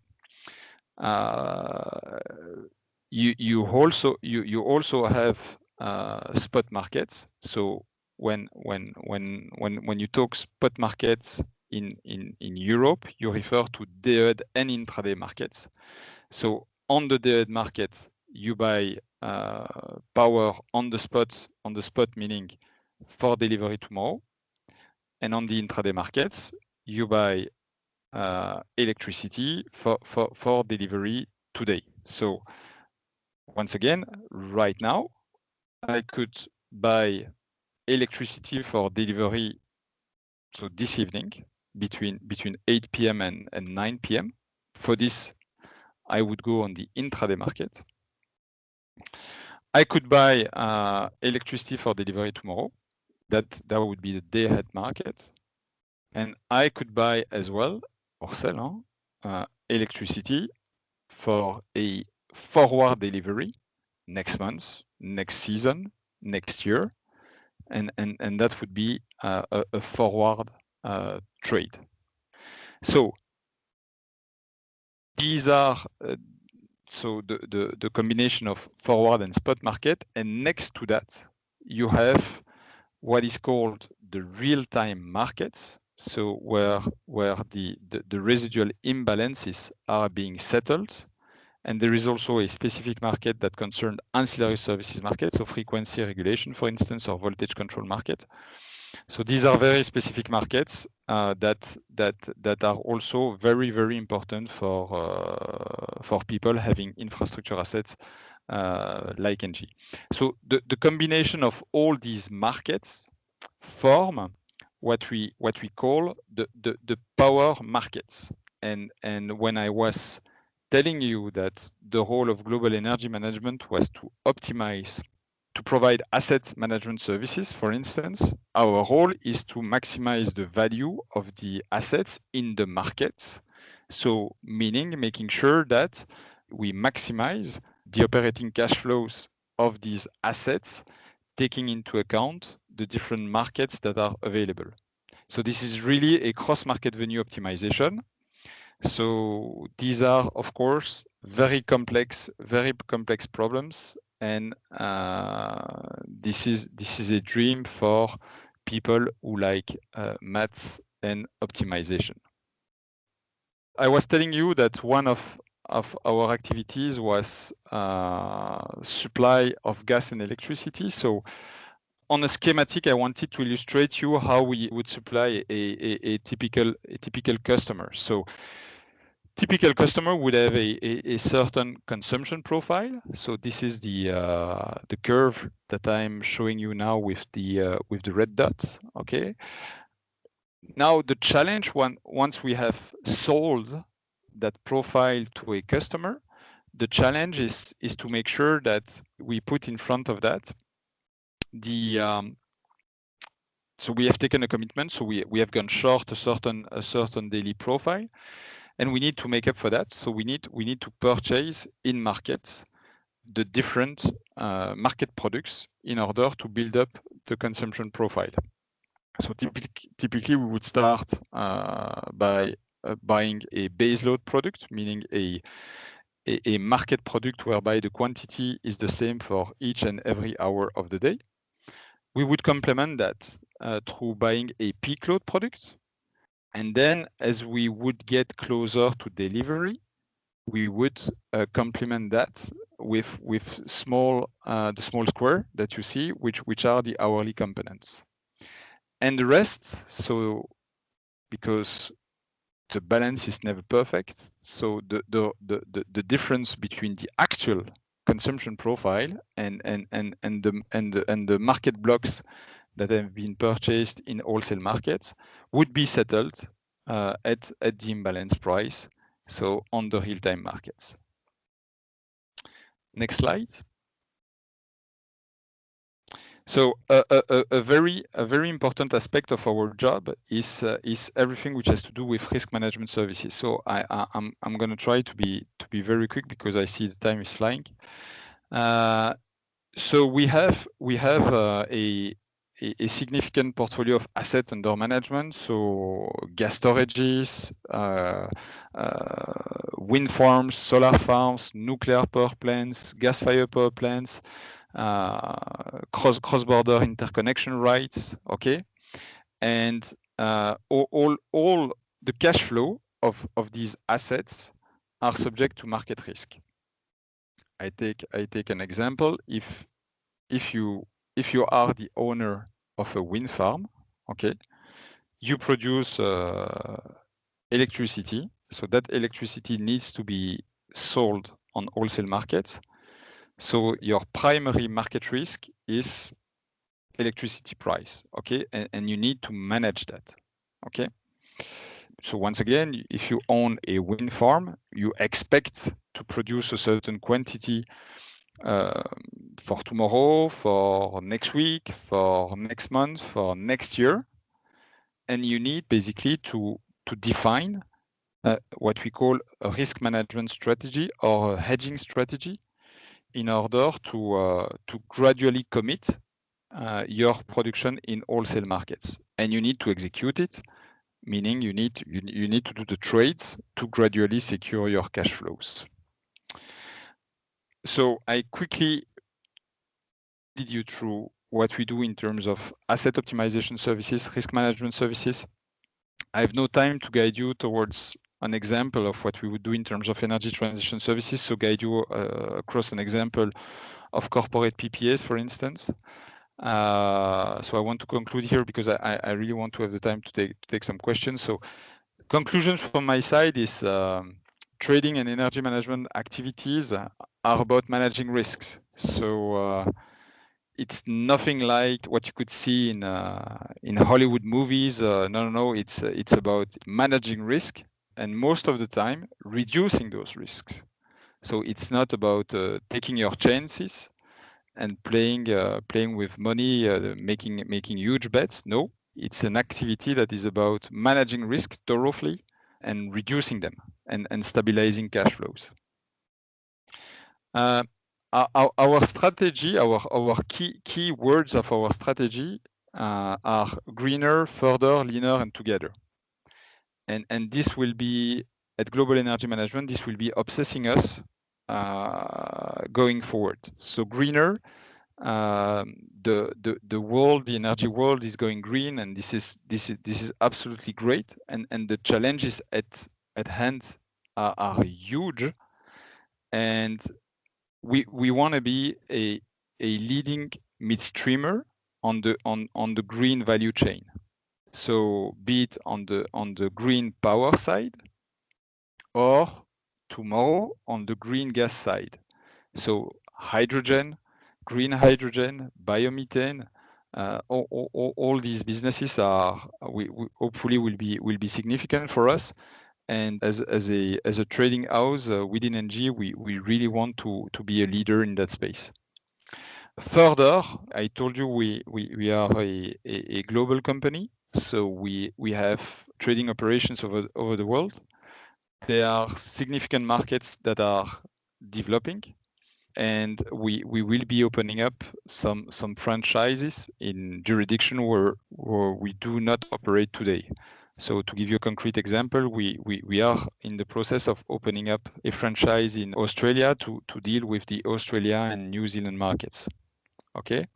You also have spot markets. So when you talk spot markets in Europe, you refer to day-ahead and intraday markets. So on the day-ahead market, you buy power on the spot meaning for delivery tomorrow, and on the intraday markets, you buy electricity for delivery today. So Once again, right now, I could buy electricity for delivery, so this evening, between 8 p.m. and 9 p.m. For this, I would go on the intraday market. I could buy electricity for delivery tomorrow. That would be the day-ahead market. And I could buy as well, or sell, electricity for a forward delivery next month, next season, next year. And that would be a forward trade. So these are so the combination of forward and spot market, and next to that you have what is called the real-time markets, so where the residual imbalances are being settled. And there is also a specific market that concerns ancillary services market, so frequency regulation, for instance, or voltage control market. So these are very specific markets that are also very, very important for people having infrastructure assets like ENGIE. So the combination of all these markets form what we call the power markets. And when I was telling you that the role of global energy management was to optimize, to provide asset management services, for instance, our role is to maximize the value of the assets in the markets. So meaning making sure that we maximize the operating cash flows of these assets, taking into account the different markets that are available. So this is really a cross-market venue optimization. So these are, of course, very complex problems, and this is a dream for people who like maths and optimization. I was telling you that one of our activities was supply of gas and electricity. So on a schematic, I wanted to illustrate you how we would supply a typical customer. So typical customer would have a certain consumption profile. So this is the curve that I'm showing you now with the red dot. Okay. Now the challenge, once we have sold that profile to a customer, the challenge is to make sure that we put in front of that the so we have taken a commitment, so we have gone short a certain daily profile, and we need to make up for that. So we need to purchase in markets the different market products in order to build up the consumption profile. So typically we would start by buying a baseload product, meaning a market product whereby the quantity is the same for each and every hour of the day. We would complement that through buying a peak load product. And then as we would get closer to delivery, we would complement that with the small square that you see, which are the hourly components. And the rest, so because the balance is never perfect, so the difference between the actual consumption profile and the market blocks that have been purchased in wholesale markets would be settled at the imbalance price, so on the real-time markets. Next slide. So a very important aspect of our job is everything which has to do with risk management services. So I'm going to try to be very quick because I see the time is flying. So we have a significant portfolio of assets under management. So gas storages, wind farms, solar farms, nuclear power plants, gas-fired power plants, cross-border interconnection rights, okay? And all the cash flow of these assets are subject to market risk. I take an example. If you are the owner of a wind farm, okay, you produce electricity. So that electricity needs to be sold on wholesale markets. So your primary market risk is electricity price, okay? And you need to manage that, okay? So once again, if you own a wind farm, you expect to produce a certain quantity for tomorrow, for next week, for next month, for next year. And you need basically to define what we call a risk management strategy or a hedging strategy in order to gradually commit your production in wholesale markets. And you need to execute it, meaning you need to do the trades to gradually secure your cash flows. So I quickly lead you through what we do in terms of asset optimization services, risk management services. I have no time to guide you towards an example of what we would do in terms of energy transition services, so guide you across an example of corporate PPAs, for instance. So I want to conclude here because I really want to have the time to take some questions. So conclusions from my side is trading and energy management activities are about managing risks. So it's nothing like what you could see in Hollywood movies. No. It's about managing risk, and most of the time reducing those risks. So it's not about taking your chances and playing with money, making huge bets. No, it's an activity that is about managing risk thoroughly and reducing them and stabilizing cash flows. Our strategy, our key words of our strategy are greener, further, leaner, and together. And this will be at Global Energy Management. This will be obsessing us going forward. So greener, the world, the energy world is going green, and this is absolutely great. And the challenges at hand are huge, and we want to be a leading midstreamer on the green value chain. So be it on the green power side, or tomorrow on the green gas side. So hydrogen, green hydrogen, biomethane, all these businesses we hopefully will be significant for us. And as a trading house within ENGIE, we really want to be a leader in that space. Further, I told you we are a global company, so we have trading operations over the world. There are significant markets that are developing, and we will be opening up some franchises in jurisdiction where we do not operate today. So to give you a concrete example, we are in the process of opening up a franchise in Australia to deal with the Australia and New Zealand markets. Okay.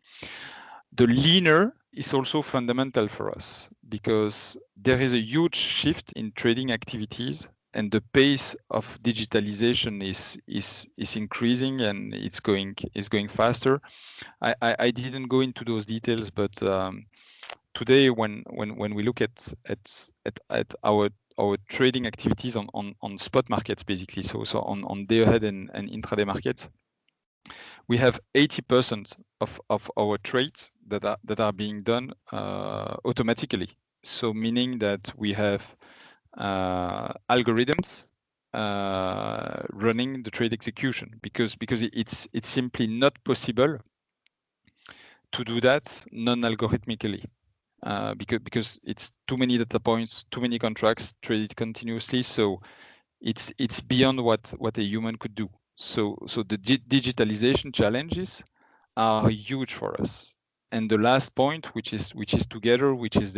The leaner is also fundamental for us because there is a huge shift in trading activities, and the pace of digitalization is increasing, and it's going faster. I didn't go into those details, but today when we look at our trading activities on spot markets, basically, so on day ahead and intraday markets, we have 80% of our trades that are being done automatically. So meaning that we have algorithms running the trade execution because it's simply not possible to do that non-algorithmically because it's too many data points, too many contracts traded continuously. So it's beyond what a human could do. So the digitalization challenges are huge for us. And the last point, which is together, which is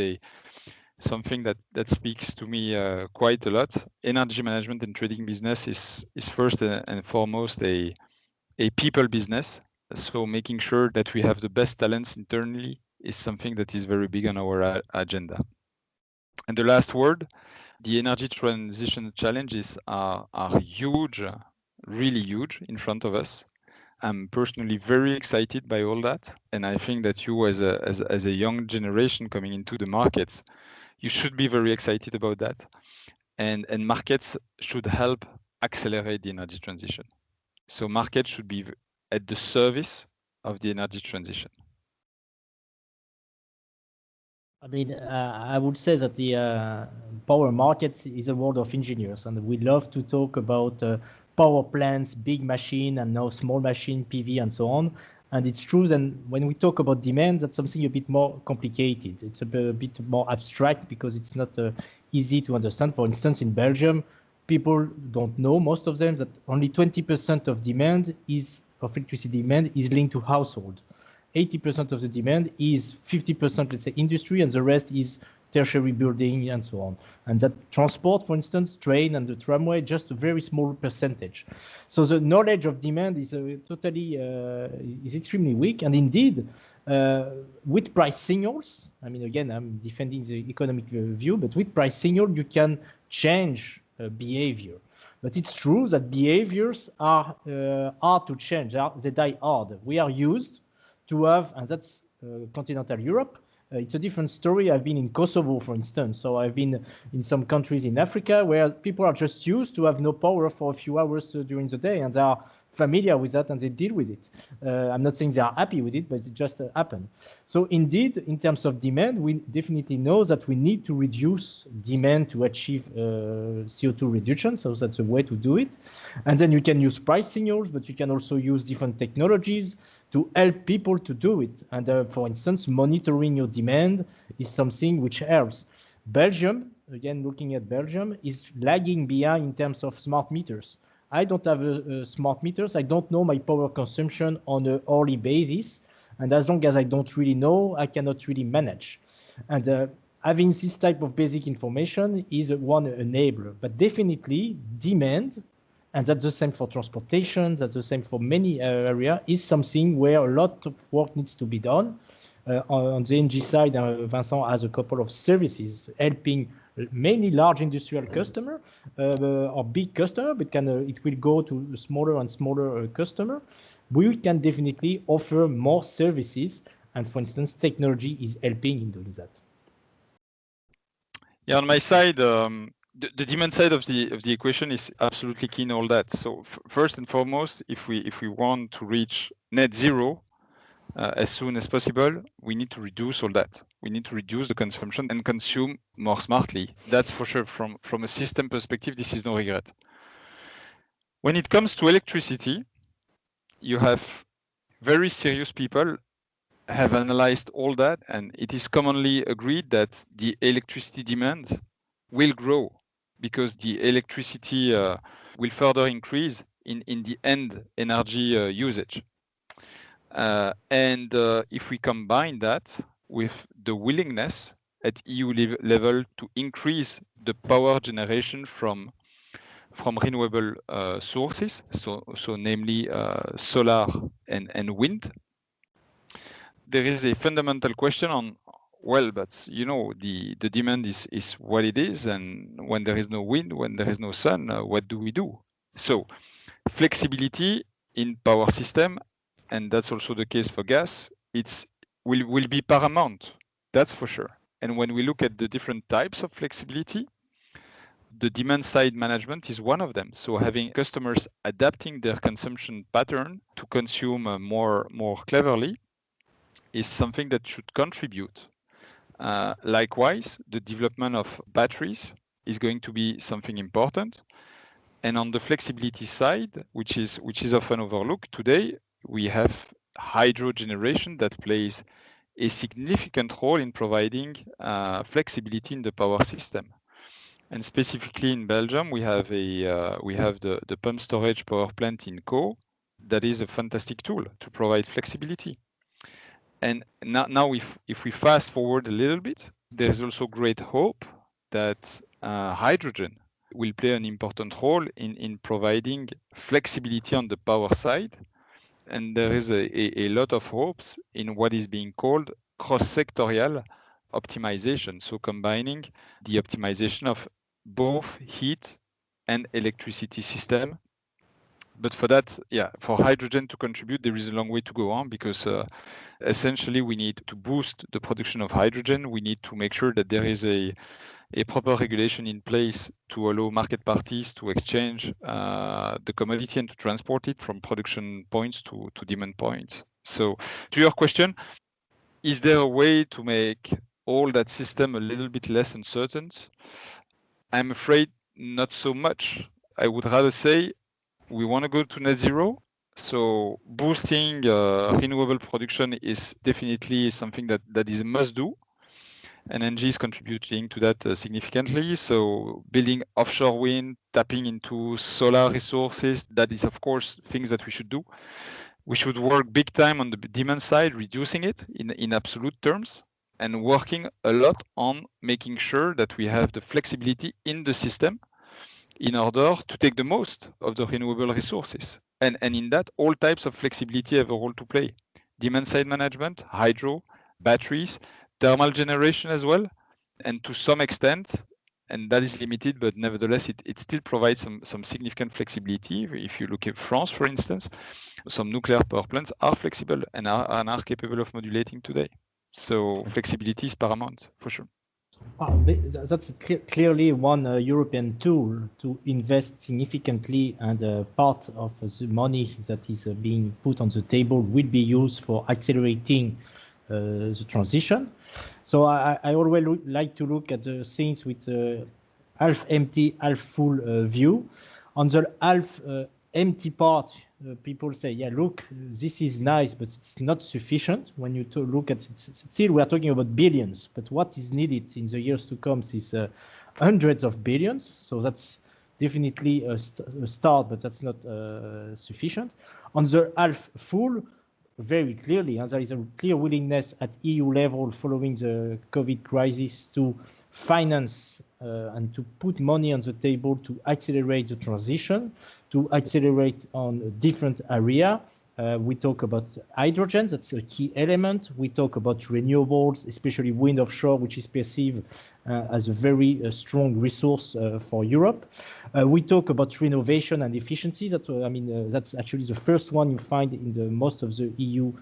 something that speaks to me quite a lot. Energy management and trading business is first and foremost a people business. So making sure that we have the best talents internally is something that is very big on our agenda. And the last word, the energy transition challenges are huge, really huge in front of us. I'm personally very excited by all that, and I think that you, as a young generation coming into the markets, you should be very excited about that, and markets should help accelerate the energy transition. So markets should be at the service of the energy transition? I mean, I would say that the power market is a world of engineers, and we love to talk about power plants, big machine, and now small machine, PV, and so on. And it's true that when we talk about demand, that's something a bit more complicated. It's a bit more abstract because it's not easy to understand. For instance, in Belgium, people don't know, most of them, that only 20% of electricity demand is linked to household. 80% of the demand is 50%, let's say, industry, and the rest is tertiary building and so on. And that transport, for instance, train and the tramway, just a very small percentage. So the knowledge of demand is is extremely weak. And indeed, with price signals, I mean, again, I'm defending the economic view, but with price signal, you can change behavior. But it's true that behaviors are hard to change. They die hard. We are used to have, and that's continental Europe. It's a different story. I've been in Kosovo, for instance. So I've been in some countries in Africa where people are just used to have no power for a few hours during the day, and they are familiar with that and they deal with it. I'm not saying they are happy with it, but it just happened. So indeed, in terms of demand, we definitely know that we need to reduce demand to achieve CO2 reduction. So that's a way to do it. And then you can use price signals, but you can also use different technologies to help people to do it. And for instance, monitoring your demand is something which helps. Belgium, again, looking at Belgium, is lagging behind in terms of smart meters. I don't have smart meters. I don't know my power consumption on an hourly basis. And as long as I don't really know, I cannot really manage. And having this type of basic information is one enabler. But definitely demand, and that's the same for transportation, that's the same for many areas, is something where a lot of work needs to be done. On the ENGIE side, Vincent has a couple of services helping mainly large industrial customer or big customer, but it will go to smaller and smaller customer. We can definitely offer more services, and for instance, technology is helping in doing that. Yeah, on my side, the demand side of the equation is absolutely key in all that. So first and foremost, if we want to reach net zero as soon as possible, we need to reduce all that. We need to reduce the consumption and consume more smartly. That's for sure. From a system perspective, this is no regret. When it comes to electricity, you have very serious people have analyzed all that, and it is commonly agreed that the electricity demand will grow because the electricity will further increase in the end energy usage. And if we combine that with the willingness at EU level to increase the power generation from renewable sources, so namely solar and wind, there is a fundamental question on, well, but you know, the demand is what it is, and when there is no wind, when there is no sun, what do we do? So flexibility in power system, and that's also the case for gas, will be paramount, that's for sure. And when we look at the different types of flexibility, the demand side management is one of them. So having customers adapting their consumption pattern to consume more cleverly is something that should contribute. Likewise, the development of batteries is going to be something important. And on the flexibility side, which is often overlooked today, we have hydro generation that plays a significant role in providing flexibility in the power system. And specifically in Belgium, we have the pump storage power plant in Co that is a fantastic tool to provide flexibility. And now if we fast forward a little bit, there is also great hope that hydrogen will play an important role in providing flexibility on the power side. And there is a lot of hopes in what is being called cross-sectorial optimization. So combining the optimization of both heat and electricity system. But for that, for hydrogen to contribute, there is a long way to go on because essentially we need to boost the production of hydrogen. We need to make sure that there is a a proper regulation in place to allow market parties to exchange the commodity and to transport it from production points to demand points. So to your question, is there a way to make all that system a little bit less uncertain? I'm afraid not so much. I would rather say we want to go to net zero. So boosting renewable production is definitely something that is a must do. And ENGIE is contributing to that significantly. So building offshore wind, tapping into solar resources, that is, of course, things that we should do. We should work big time on the demand side, reducing it in absolute terms, and working a lot on making sure that we have the flexibility in the system in order to take the most of the renewable resources. And in that, all types of flexibility have a role to play. Demand side management, hydro, batteries, thermal generation as well, and to some extent, and that is limited, but nevertheless, it still provides some significant flexibility. If you look at France, for instance, some nuclear power plants are flexible and are capable of modulating today. So flexibility is paramount, for sure. That's clearly one European tool to invest significantly, and part of the money that is being put on the table will be used for accelerating the transition. So I always like to look at the things with half empty, half full view. On the half empty part, people say, yeah, look, this is nice, but it's not sufficient. When you look at it, still we are talking about billions, but what is needed in the years to come is hundreds of billions. So that's definitely a start, but that's not sufficient. On the half full, very clearly, and there is a clear willingness at EU level following the COVID crisis to finance and to put money on the table to accelerate the transition, to accelerate on different area. We talk about hydrogen, that's a key element. We talk about renewables, especially wind offshore, which is perceived as a very strong resource for Europe. We talk about renovation and efficiency. That's actually the first one you find in the most of the EU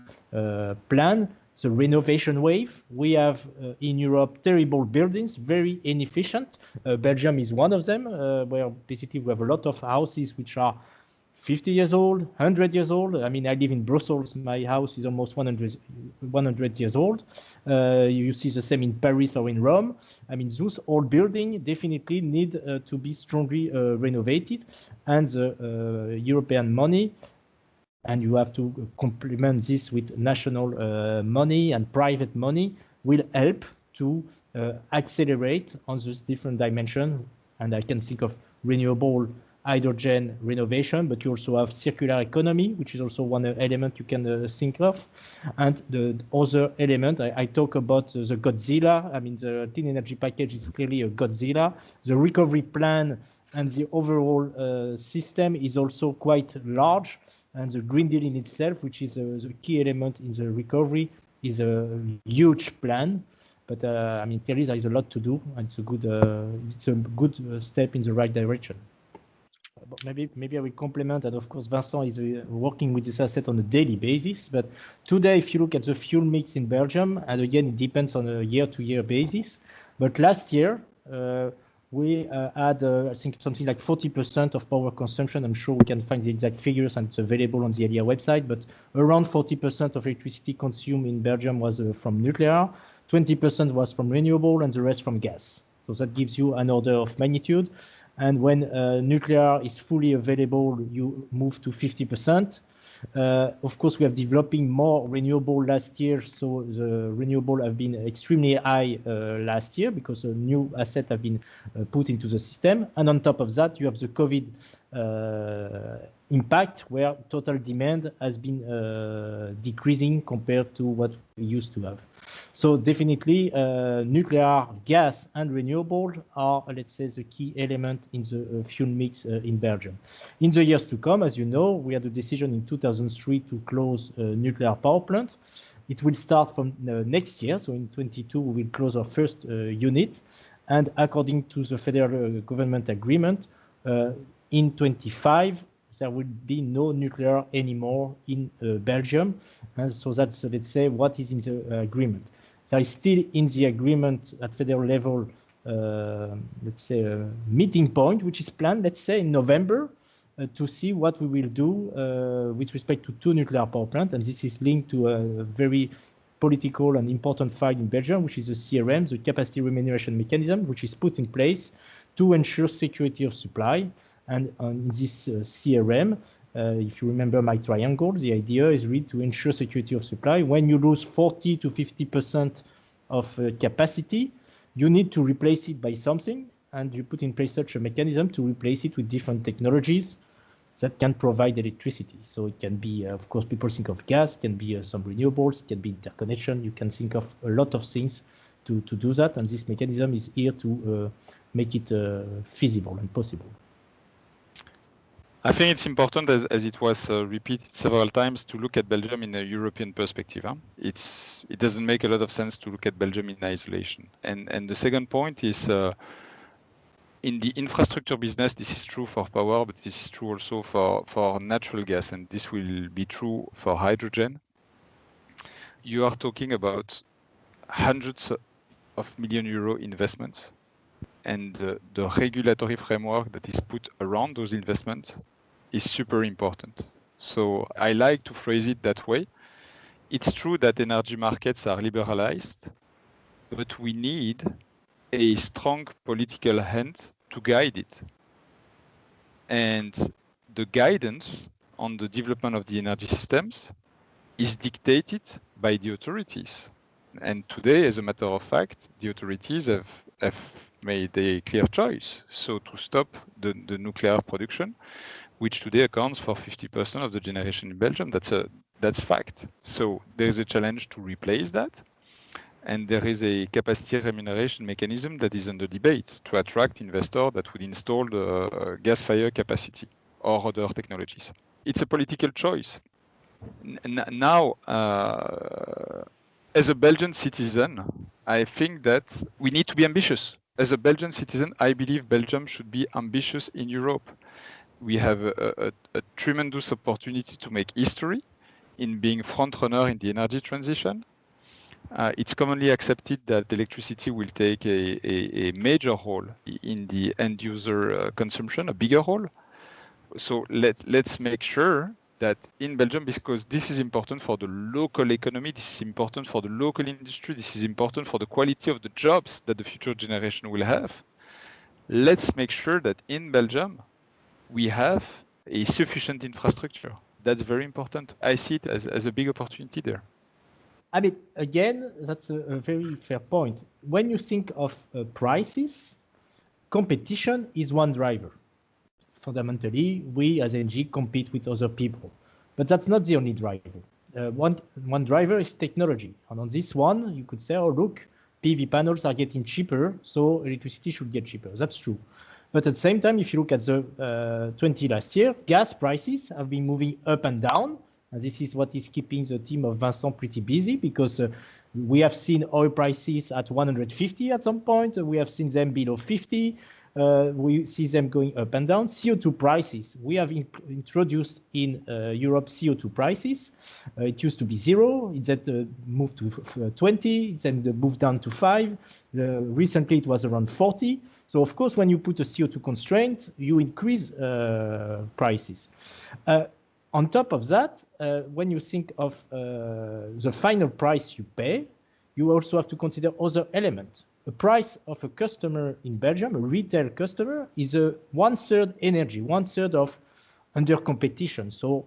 plan. The renovation wave. We have in Europe terrible buildings, very inefficient. Belgium is one of them, where basically we have a lot of houses which are 50 years old, 100 years old. I mean, I live in Brussels. My house is almost 100 years old. You see the same in Paris or in Rome. I mean, those old buildings definitely need to be strongly renovated, and the European money, and you have to complement this with national money and private money, will help to accelerate on those different dimensions. And I can think of renewable hydrogen renovation, but you also have circular economy, which is also one element you can think of. And the other element, I talk about the Godzilla. I mean, the clean energy package is clearly a Godzilla. The recovery plan and the overall system is also quite large. And the Green Deal in itself, which is the key element in the recovery, is a huge plan. But I mean, clearly there is a lot to do, and it's a good step in the right direction. But maybe I will complement that. Of course, Vincent is working with this asset on a daily basis. But today, if you look at the fuel mix in Belgium, and again, it depends on a year-to-year basis. But last year, we had, I think, something like 40% of power consumption. I'm sure we can find the exact figures, and it's available on the ELIA website. But around 40% of electricity consumed in Belgium was from nuclear, 20% was from renewable, and the rest from gas. So that gives you an order of magnitude. And when nuclear is fully available, you move to 50%. Of course, we are developing more renewable last year, so the renewable have been extremely high last year because a new asset have been put into the system. And on top of that, you have the COVID impact, where total demand has been decreasing compared to what we used to have. So definitely nuclear, gas and renewable are, let's say, the key element in the fuel mix in Belgium. In the years to come, as you know, we had a decision in 2003 to close a nuclear power plant. It will start from next year. So in 22, we will close our first unit. And according to the federal government agreement, in 25, there will be no nuclear anymore in Belgium. And so that's, let's say, what is in the agreement. There is still in the agreement at federal level let's say, a meeting point, which is planned, let's say, in November, to see what we will do with respect to 2 nuclear power plants. And this is linked to a very political and important file in Belgium, which is the CRM, the Capacity Remuneration Mechanism, which is put in place to ensure security of supply. And in this CRM, if you remember my triangle, the idea is really to ensure security of supply. When you lose 40 to 50% of capacity, you need to replace it by something, and you put in place such a mechanism to replace it with different technologies that can provide electricity. So it can be, of course, people think of gas, it can be some renewables, it can be interconnection. You can think of a lot of things to do that, and this mechanism is here to make it feasible and possible. I think it's important, as it was repeated several times, to look at Belgium in a European perspective. It doesn't make a lot of sense to look at Belgium in isolation. And the second point is, in the infrastructure business, this is true for power, but this is true also for natural gas, and this will be true for hydrogen. You are talking about hundreds of million euro investments, and the regulatory framework that is put around those investments is super important. So I like to phrase it that way. It's true that energy markets are liberalized, but we need a strong political hand to guide it. And the guidance on the development of the energy systems is dictated by the authorities. And today, as a matter of fact, the authorities have made a clear choice. So to stop the nuclear production, which today accounts for 50% of the generation in Belgium, that's fact. So there is a challenge to replace that. And there is a capacity remuneration mechanism that is under debate to attract investors that would install the gas-fired capacity or other technologies. It's a political choice. Now, as a Belgian citizen, I think that we need to be ambitious. As a Belgian citizen, I believe Belgium should be ambitious in Europe. We have a tremendous opportunity to make history in being front runner in the energy transition. It's commonly accepted that electricity will take a major role in the end user consumption, a bigger role. So let's make sure that in Belgium, because this is important for the local economy, this is important for the local industry, this is important for the quality of the jobs that the future generation will have. Let's make sure that in Belgium, we have a sufficient infrastructure. That's very important. I see it as a big opportunity there. I mean, again, that's a very fair point. When you think of prices, competition is one driver. Fundamentally, we as ENGIE compete with other people, but that's not the only driver. One driver is technology. And on this one, you could say, oh, look, PV panels are getting cheaper, so electricity should get cheaper. That's true. But at the same time, if you look at the 20 last year, gas prices have been moving up and down. And this is what is keeping the team of Vincent pretty busy, because we have seen oil prices at 150 at some point. We have seen them below 50. We see them going up and down. CO2 prices. We have introduced in Europe CO2 prices. It used to be 0. It then moved to 20. It then moved down to 5. Recently, it was around 40. So, of course, when you put a CO2 constraint, you increase prices. On top of that, when you think of the final price you pay, you also have to consider other elements. The price of a customer in Belgium, a retail customer, is a 1/3 energy, 1/3 of under competition. So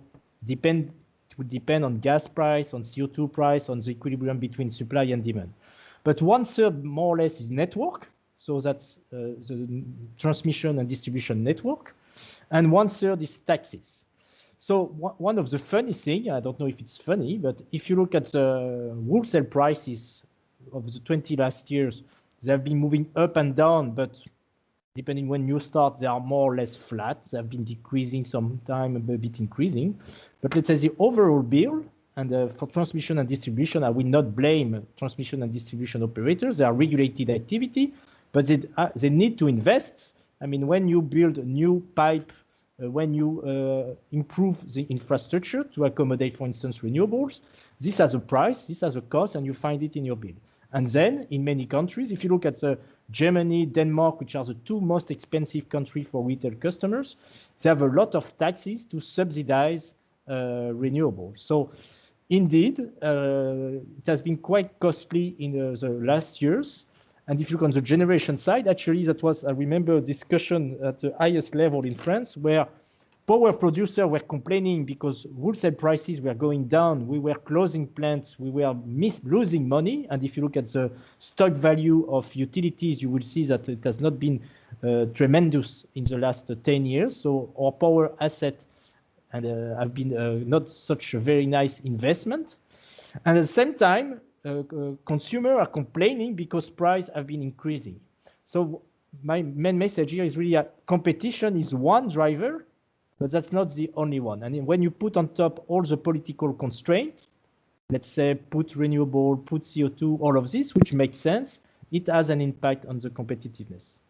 it would depend on gas price, on CO2 price, on the equilibrium between supply and demand. But 1/3 more or less is network. So that's the transmission and distribution network. And 1/3 is taxes. So one of the funny things, I don't know if it's funny, but if you look at the wholesale prices of the 20 last years, they have been moving up and down, but depending when you start, they are more or less flat. They have been decreasing sometime, a bit increasing. But let's say the overall bill, and for transmission and distribution, I will not blame transmission and distribution operators. They are regulated activity, but they need to invest. I mean, when you build a new pipe, when you improve the infrastructure to accommodate, for instance, renewables, this has a price, this has a cost, and you find it in your bill. And then in many countries, if you look at Germany, Denmark, which are the two most expensive countries for retail customers, they have a lot of taxes to subsidize renewables. So indeed, it has been quite costly in the last years. And if you look on the generation side, actually, that was, I remember, a discussion at the highest level in France where power producers were complaining because wholesale prices were going down. We were closing plants. We were losing money. And if you look at the stock value of utilities, you will see that it has not been tremendous in the last 10 years. So our power assets have been not such a very nice investment. And at the same time, consumers are complaining because prices have been increasing. So my main message here is really that competition is one driver, but that's not the only one. And when you put on top all the political constraints, let's say put renewable, put CO2, all of this, which makes sense, it has an impact on the competitiveness.